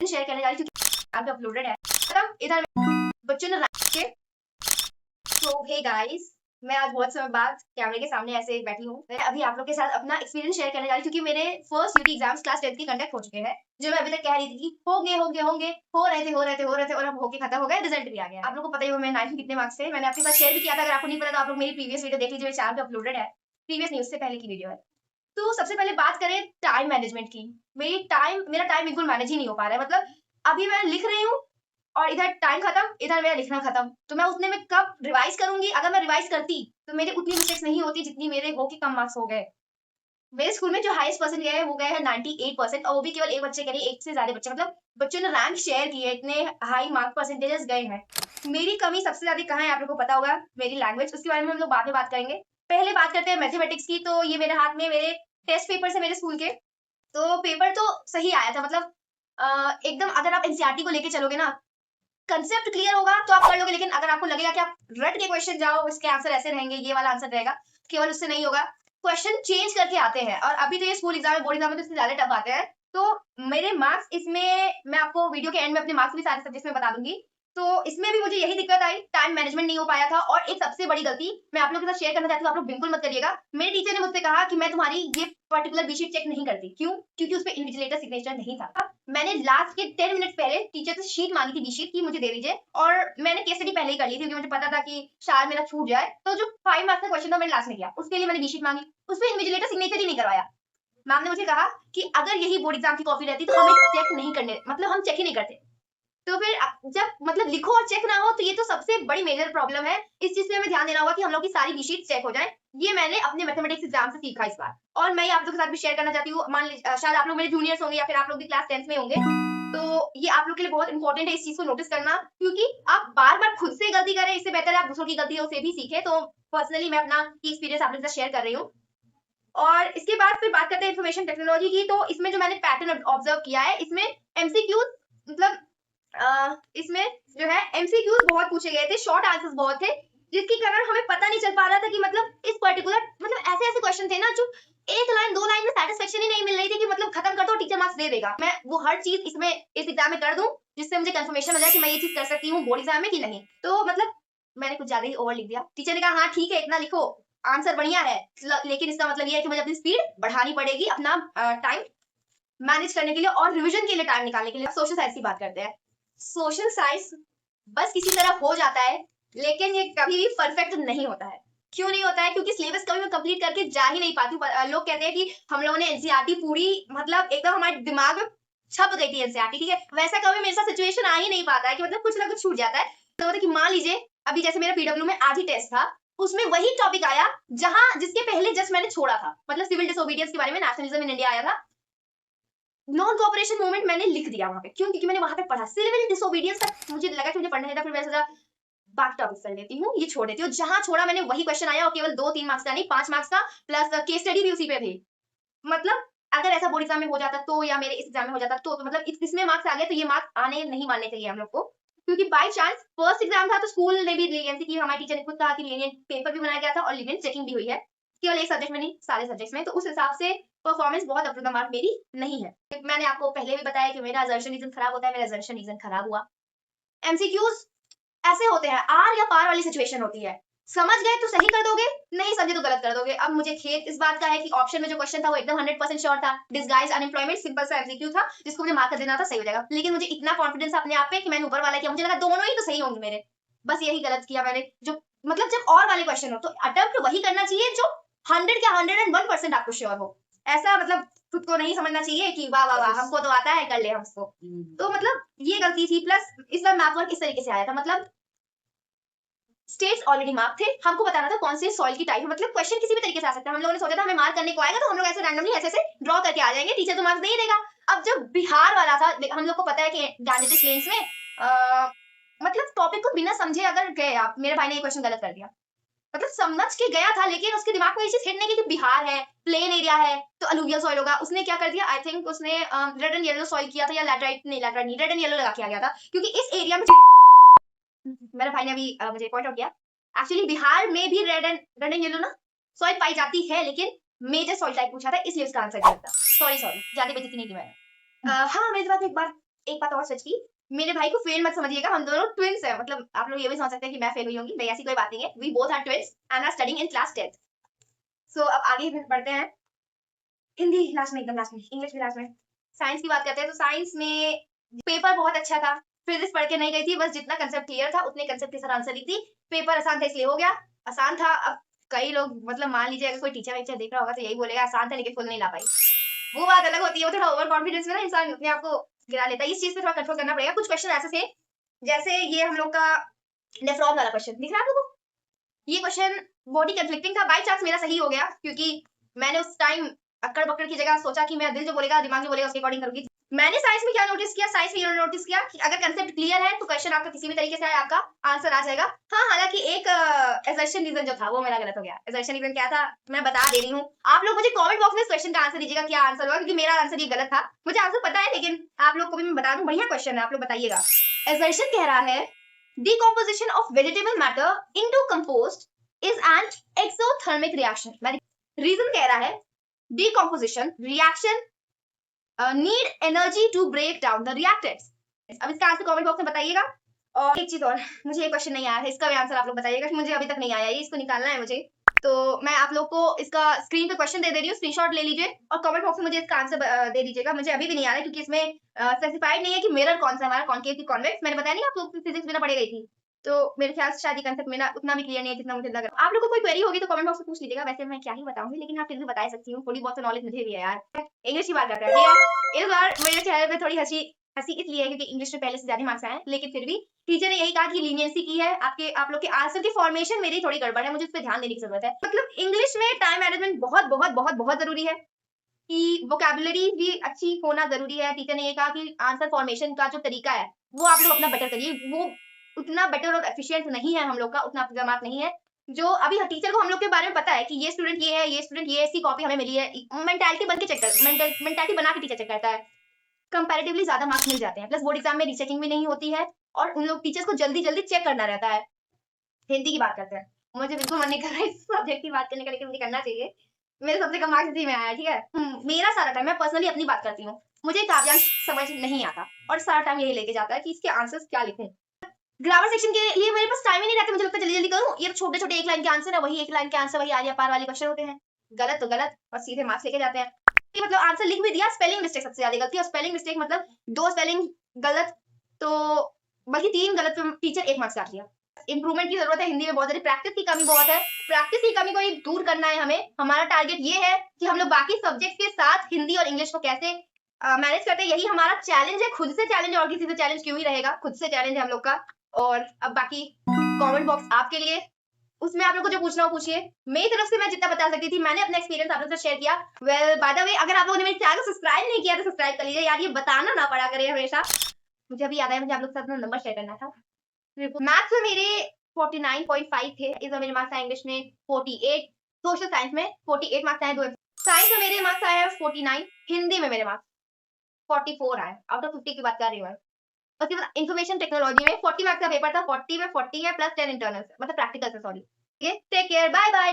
Share करने जा रही हूँ क्योंकि अपलोडेड है। मतलब इधर बच्चों ने के तो हे गाइस, मैं आज बहुत समय बाद कैमरे के सामने ऐसे बैठी हूँ। मैं अभी आप लोग के साथ अपना एक्सपीरियंस शेयर करने जा रही हूँ क्योंकि मेरे first UT exams class 10th के कंडक्ट हो चुके हैं। जो मैं अभी तक कह रही थी कि होंगे हो रहे थे और अब होके खत्म हो गए, रिजल्ट भी आ गया। आप लोगों को पता ही हो मैं 9th में कितने मार्क्स थे, मैंने आपके साथ शेयर भी किया था। अगर आपको नहीं पता तो आप लोग मेरी प्रीवियस वीडियो देख लीजिए, मेरे चैनल पे अपलोडेड है। प्रीवियस नहीं, उससे पहले की वीडियो है। तो सबसे पहले बात करें टाइम मैनेजमेंट की। मेरा टाइम बिल्कुल मैनेज ही नहीं हो पा रहा है। मतलब अभी मैं लिख रही हूँ और इधर टाइम खत्म, इधर मेरा लिखना खत्म। तो मैं उतने में कब रिवाइज करूंगी? अगर मैं रिवाइज करती तो मेरे उतनी मिस्टेक्स नहीं होती जितनी मेरे हो के कम मार्क्स हो गए। मेरे स्कूल में जो हाईएस्ट परसेंट गए हैं वो गए हैं 98% और वो भी केवल एक बच्चे के लिए, एक से ज्यादा बच्चे, मतलब बच्चों ने रैंक शेयर किए, इतने हाई मार्क परसेंटेजेस गए हैं। मेरी कमी सबसे ज्यादा कहाँ है आप लोगों को पता होगा, मेरी लैंग्वेज। उसके बारे में हम लोग बाद में बात करेंगे। पहले बात करते हैं मैथमेटिक्स की। तो ये मेरे हाथ में मेरे टेस्ट पेपर है मेरे स्कूल के। तो पेपर तो सही आया था, मतलब एकदम अगर आप एनसीईआरटी को लेके चलोगे ना, कंसेप्ट क्लियर होगा तो आप कर लोगे। लेकिन अगर आपको लगेगा कि आप रट के क्वेश्चन जाओ, इसके आंसर ऐसे रहेंगे, ये वाला आंसर रहेगा, केवल उससे नहीं होगा। क्वेश्चन चेंज करके आते हैं और अभी तो ये स्कूल एग्जाम बोर्ड एग्जाम में तो इससे ज्यादा टफ आते हैं। तो मेरे मार्क्स इसमें मैं आपको वीडियो के एंड में अपने मार्क्स भी सारे सब्जेक्ट में बता दूंगी। तो इसमें भी मुझे यही दिक्कत आई, टाइम मैनेजमेंट नहीं हो पाया था। और एक सबसे बड़ी गलती मैं आप लोगों के साथ शेयर करना चाहती हूँ, आप लोग बिल्कुल मत करिएगा। मेरे टीचर ने मुझसे कहा कि मैं तुम्हारी ये पर्टिकुलर बीशीट चेक नहीं करती। क्यों? क्योंकि उस पर इन्विजिलेटर सिग्नेचर नहीं था। मैंने लास्ट के 10 मिनट पहले टीचर से शीट मांगी थी, बीशीट की मुझे दे दीजिए, और मैंने केस स्टडी पहले ही कर ली थी क्योंकि मुझे पता था कि शायद मेरा छूट जाए। तो जो 5 मार्क्स का क्वेश्चन था मैंने लास्ट में किया, उसके लिए मैंने बीशीट मांगी, उस पर इन्विजिलेटर सिग्नेचर ही नहीं करवाया। मैम ने मुझे कहा कि अगर यही बोर्ड एग्जाम की कॉपी रहती तो हमें चेक नहीं करने, मतलब हम चेक ही नहीं करते। तो फिर जब मतलब लिखो और चेक ना हो तो ये तो सबसे बड़ी मेजर प्रॉब्लम है। इस चीज पे हमें ध्यान देना होगा कि हम लोग की सारी बीशीट चेक हो जाए। ये मैंने अपने मैथमेटिक्स एग्जाम से सीखा इस बार, और मैं आप लोगों के साथ भी शेयर करना चाहती हूँ। मान लीजिए शायद आप लोग मेरे जूनियर्स होंगे या फिर आप लोग भी क्लास 10th में होंगे, तो ये आप लोग के लिए बहुत इंपॉर्टेंट है इस चीज को नोटिस करना, क्योंकि आप बार बार खुद से गलती करें इससे बेहतर है आप दूसरों की गलतियों से भी सीखें। तो पर्सनली मैं अपना एक्सपीरियंस आप लोगों के साथ शेयर कर रही हूँ। और इसके बाद फिर बात करते हैं इंफॉर्मेशन टेक्नोलॉजी की। तो इसमें जो मैंने पैटर्न ऑब्जर्व किया है, इसमें एमसीक्यूज, मतलब इसमें जो है एमसीक्यूज बहुत पूछे गए थे, शॉर्ट आंसर्स बहुत थे, जिसके कारण हमें पता नहीं चल पा रहा था कि मतलब इस पर्टिकुलर, मतलब ऐसे ऐसे क्वेश्चन थे ना जो एक लाइन दो लाइन में सेटिस्फेक्शन ही नहीं मिल रही थी कि मतलब खत्म कर दो टीचर मार्क्स दे देगा। मैं वो हर चीज इसमें इस एग्जाम में कर दूं जिससे मुझे कंफर्मेशन हो जाए कि मैं ये चीज कर सकती हूँ बोर्ड एग्जाम में कि नहीं। तो मतलब मैंने कुछ ज्यादा ही ओवर लिख दिया। टीचर ने कहा हाँ ठीक है इतना लिखो, आंसर बढ़िया है, लेकिन इसका मतलब ये है कि मुझे अपनी स्पीड बढ़ानी पड़ेगी अपना टाइम मैनेज करने के लिए और रिवीजन के लिए टाइम निकालने के लिए। सोशल साइंस की बात करते हैं। सोशल साइंस बस किसी तरह हो जाता है, लेकिन ये कभी भी परफेक्ट नहीं होता है। क्यों नहीं होता है? क्योंकि सिलेबस कभी मैं कंप्लीट करके जा ही नहीं पाती हूँ। लोग कहते हैं कि हम लोगों ने एनसीईआरटी पूरी, मतलब एकदम हमारे दिमाग में छप गई थी एनसीईआरटी, ठीक है, वैसा कभी मेरे साथ सिचुएशन आ ही नहीं पाता है कि मतलब कुछ ना कुछ छूट जाता है। तो मतलब कि मान लीजिए अभी जैसे मेरा पीडब्ल्यू में आज ही टेस्ट था, उसमें वही टॉपिक आया जहां जिसके पहले जस्ट मैंने छोड़ा था, मतलब सिविल डिसोबीडियंस के बारे में, नेशनलिज्म इन इंडिया आया था। नॉन कोऑपरेशन मूवमेंट मैंने लिख दिया वहां पे। क्यों? क्योंकि मैंने वहां पे पढ़ा सिविल डिसोबीडियंस तक मुझे लगा कि मुझे पढ़ना था, फिर मैं सोचा बाकी टॉपिक कर लेती हूँ, ये छोड़ देती हूँ। जहां छोड़ा मैंने वही क्वेश्चन आया, और केवल 2-3 मार्क्स का नहीं, 5 मार्क्स का, प्लस केस स्टडी भी उसी पे थी। मतलब अगर ऐसा बोर्ड एग्जाम में हो जाता तो, या मेरे इस एग्जाम में हो जाता तो मतलब इसमें मार्क्स आ गए तो ये मार्क्स आने नहीं मानने चाहिए हम लोग को। क्योंकि बाय चांस फर्स्ट एग्जाम था तो स्कूल ने भी लीनियंसी की, हमारे टीचर ने खुद कहा कि लीनियंट पेपर भी बनाया गया था और लीनियंट चेकिंग भी हुई है, केवल एक सब्जेक्ट में नहीं सारे सब्जेक्ट्स में। तो उस हिसाब से परफॉर्मेंस बहुत अप टू द मार्क मेरी नहीं है। मैंने आपको पहले भी बताया कि मेरा असर्शन रीजन खराब होता है, मेरा असर्शन रीजन खराब हुआ। एमसीक्यूज ऐसे होते हैं, आर या पार वाली सिचुएशन होती है। समझ गए तो सही कर दोगे, नहीं समझे तो गलत कर दोगे। अब मुझे खेद इस बात का है कि ऑप्शन में जो क्वेश्चन था वो एकदम 100% श्योर था, डिसगाइज अनएम्प्लॉयमेंट, सिंपल सा एमसीक्यू था जिसको मुझे मार्क देना था, सही हो जाएगा। लेकिन मुझे इतना कॉन्फिडेंस अपने आप पे कि मैंने ऊपर वाला किया, मुझे लगा दोनों ही तो सही होंगे मेरे, बस यही गलत किया मैंने। जो मतलब जब और वाले क्वेश्चन हो तो अटेम्प्ट वही करना चाहिए जो 100 क्या 101% आपको श्योर हो। ऐसा मतलब खुद को नहीं समझना चाहिए कि वाह वाह वाह हमको तो आता है कर ले हमको। तो मतलब ये गलती थी। प्लस इस बार मैथ वर्क इस तरीके से आया था, मतलब स्टेट्स ऑलरेडी मार्क थे, हमको बताना था कौन से सॉइल की टाइप है। मतलब क्वेश्चन किसी भी तरीके से आ सकता है। हम लोगों ने सोचा था हमें मार्क करने को आएगा तो हम लोग ऐसे रैंडमली ऐसे ऐसे ड्रॉ करके आ जाएंगे, टीचर तो मार्क्स नहीं देगा। अब जब बिहार वाला था, हम लोग को पता है कि गैंजेटिक लेंस में मतलब टॉपिक को बिना समझे अगर गए आप, मेरे भाई ने ये क्वेश्चन गलत कर दिया, मतलब समझ के गया था लेकिन उसके दिमाग में ये चीज हिट नहीं की कि बिहार है, प्लेन एरिया है तो अलुवियल सॉइल होगा। उसने क्या कर दिया, आई थिंक उसने रेड एंड येलो सॉइल किया था, या लैटराइट नहीं, लैटराइट नहीं, रेड एंड येलो लगा के आ गया था। क्योंकि इस एरिया में मेरे भाई ने अभी मुझे पॉइंट आउट किया, एक्चुअली बिहार में भी रेड एंड येलो ना सॉइल पाई जाती है, लेकिन मेजर सॉइल टाइप पूछा था इसलिए उसका आंसर गलत था। सॉरी ज्यादा बेइज्जती नहीं की मैंने। हाँ मेरे बात एक बार एक बात और सच की, मेरे भाई को फेल मत समझिएगा, हम दोनों ट्विंस हैं। मतलब आप लोग ये भी समझ सकते हैं कि मैं फेल हुई होंगी, नहीं ऐसी कोई बात नहीं है। We both are twins and are studying in class 10th। So अब आगे बढ़ते हैं। हिंदी लास्ट में, एकदम लास्ट में, इंग्लिश भी लास्ट में। साइंस की बात करते हैं तो साइंस में पेपर बहुत अच्छा था। फिजिक्स पढ़ के नहीं गई थी, बस जितना कंसेप्ट क्लियर था उतने कंसेप्ट के साथ आंसर दी थी। पेपर आसान था इसलिए हो गया। आसान था, अब कई लोग मतलब मान लीजिए अगर कोई टीचर वेक्चर देख रहा होगा तो यही बोलेगा आसान था लेकिन फुल नहीं ला पाई। वो बात अलग होती है, वो थोड़ा ओवर कॉन्फिडेंस में ना इंसान अपने आप को गिरा लेता है। इस चीज पे थोड़ा कंट्रोल करना पड़ेगा। कुछ क्वेश्चन ऐसे थे, जैसे ये हम लोग का नेफ्रॉन वाला क्वेश्चन दिख रहा है आप लोगों को? ये क्वेश्चन बॉडी कंफ्लिक्टिंग था। बाय चांस मेरा सही हो गया, क्योंकि मैंने उस टाइम अक्कड़ बक्कड़ की जगह सोचा कि मेरा दिल जो बोलेगा, दिमाग जो बोलेगा उसके अकॉर्डिंग करूंगी। मैंने साइंस में क्या नोटिस किया, साइंस में ये नोटिस किया कि अगर कंसेप्ट क्लियर है तो क्वेश्चन आपका किसी भी तरीके से आए, आपका आंसर आ जाएगा। हाँ, हालांकि एक असर्शन रीजन जो था वो मेरा गलत हो गया। असर्शन रीजन क्या था, मैं बता दे रही हूँ। आप लोग मुझे कमेंट बॉक्स में इस क्वेश्चन का आंसर दीजिएगा, क्या आंसर होगा, क्योंकि मेरा आंसर ये गलत था। मुझे आंसर पता है लेकिन आप लोग को भी मैं बता दूं, बढ़िया क्वेश्चन है, आप लोग बताइएगा। असर्शन कह रहा है decomposition of vegetable matter into compost is an exothermic reaction। Reason कह रहा है decomposition reaction need energy to break down the reactants। अब इसका आंसर कमेंट बॉक्स में बताइएगा। और एक चीज और, मुझे ये क्वेश्चन नहीं आया है, इसका भी आंसर आप लोग बताइएगा कि मुझे अभी तक नहीं आया है, इसको निकालना है मुझे। तो मैं आप लोग को इसका स्क्रीन पे क्वेश्चन दे रही हूँ, स्क्रीनशॉट ले लीजिए और कमेंट बॉक्स में मुझे इसका आंसर दे दीजिएगा। मुझे अभी भी नहीं आ रहा है क्योंकि इसमें स्पेसिफाइड नहीं है कि मिरर कौन सा हमारा, कॉनकेव की कॉन्वेक्स। मैंने बताया नहीं आप लोग फिजिक्स में ना पढ़ी गई थी, तो मेरे ख्याल से शायद ये कंसेप्ट मेरा उतना भी क्लियर नहीं है जितना मुझे लग रहा है। आप लोगों को कोई क्वेरी होगी तो कमेंट बॉक्स में पूछ लीजिएगा। वैसे मैं क्या ही बताऊंगी, लेकिन आप फिर भी बता सकती हूँ, थोड़ी बहुत तो नॉलेज मुझे भी है यार। इंग्लिश की बात करते हैं, ठीक है। इस बार मेरे चेहरे पे थोड़ी हंसी इसलिए है क्योंकि इंग्लिश में पहले से ज्यादा मार्क्स आए हैं, लेकिन फिर भी टीचर ने यही कहा कि लीनियंसी की है। आप लोग के आंसर की फॉर्मेशन मेरी थोड़ी गड़बड़ है, मुझे उस पर ध्यान देने की जरूरत है। मतलब इंग्लिश में टाइम मैनेजमेंट बहुत बहुत बहुत बहुत जरूरी है, कि वोकैबुलरी भी अच्छी होना जरूरी है। टीचर ने ये कहा कि आंसर फॉर्मेशन का जो तरीका है वो आप लोग अपना बेटर करिए। वो उतना बेटर और एफिशिएंट नहीं है हम लोग का, उतना दिमाग नहीं है जो अभी टीचर को हम लोग के बारे में पता है कि ये स्टूडेंट ये है, ये स्टूडेंट ये, इसकी कॉपी हमें मिली है। मेंटालिटी बन के चेक कर, मेंटालिटी बना के टीचर चेक करता है। कंपैरेटिवली ज्यादा मार्क्स मिल जाते हैं, प्लस बोर्ड एग्जाम में रीचेकिंग भी नहीं होती है और उन लोग टीचर्स को जल्दी जल्दी चेक करना रहता है। हिंदी की बात करते हैं। मुझे बिल्कुल मन नहीं कर रहा है इस सब्जेक्ट की बात करने का, लेकिन मुझे करना चाहिए। मेरे सबसे कम मार्क्स इसी में आया है, ठीक है। मेरा सारा टाइम, मैं पर्सनली अपनी बात करती हूँ, मुझे काव्यांश समझ नहीं आता और सारा टाइम यही लेके जाता है कि इसके आंसर्स क्या लिखूं। ग्रामर सेक्शन के लिए मेरे पास टाइम ही नहीं रहता, मुझे लगता है जल्दी जल्दी करूं। ये छोटे छोटे एक लाइन के आंसर है, वही एक लाइन के आंसर वही आलिया पार वाले क्वेश्चन होते हैं। गलत तो गलत और सीधे मार्क्स लेके जाते हैं। मतलब आंसर लिख भी दिया, स्पेलिंग मिस्टेक सबसे ज्यादा गलती है। और स्पेलिंग मिस्टेक मतलब 2 स्पेलिंग गलत, तो बल्कि 3 गलत पे टीचर 1 मार्क्स काट दिया। इंप्रूवमेंट की जरूरत है हिंदी में, बहुत सारी प्रैक्टिस की कमी बहुत है। प्रैक्टिस की कमी को ही दूर करना है हमें। हमारा टारगेट ये है कि हम लोग बाकी सब्जेक्ट के साथ हिंदी और इंग्लिश को कैसे मैनेज करते हैं, यही हमारा चैलेंज है। खुद से चैलेंज, और किसी से चैलेंज क्यों ही रहेगा, खुद से चैलेंज है हम लोग का। और अब बाकी कमेंट बॉक्स आपके लिए, उसमें आप लोग को जो पूछना हो पूछिए। मेरी तरफ से मैं जितना बता सकती थी मैंने अपना एक्सपीरियंस आप लोगों से शेयर किया। वेल बाय द वे, अगर आप लोगों ने मेरे चैनल को सब्सक्राइब नहीं किया तो सब्सक्राइब कर लीजिए यार, ये बताना ना पड़ा करे हमेशा। मुझे अभी याद आया, मुझे आप लोग के साथ नंबर शेयर करना था। मैथ्स में मेरे 49.5 थे, इस बार मेरे मार्क्स आए इंग्लिश में 48, सोशल साइंस में 48 मार्क्स आए, 2 साइंस में मेरे मार्क्स आए 49, हिंदी में मेरे मार्क्स 44 आए आउट ऑफ 50 की बात कर रही हूँ। उसके बाद इंफॉर्मेशन टेक्नोलॉजी में 40 मार्क्स का पेपर था, 40 में 40 है प्लस 10 इंटरनल मतलब प्रैक्टिकल से, sorry. Take care, bye bye.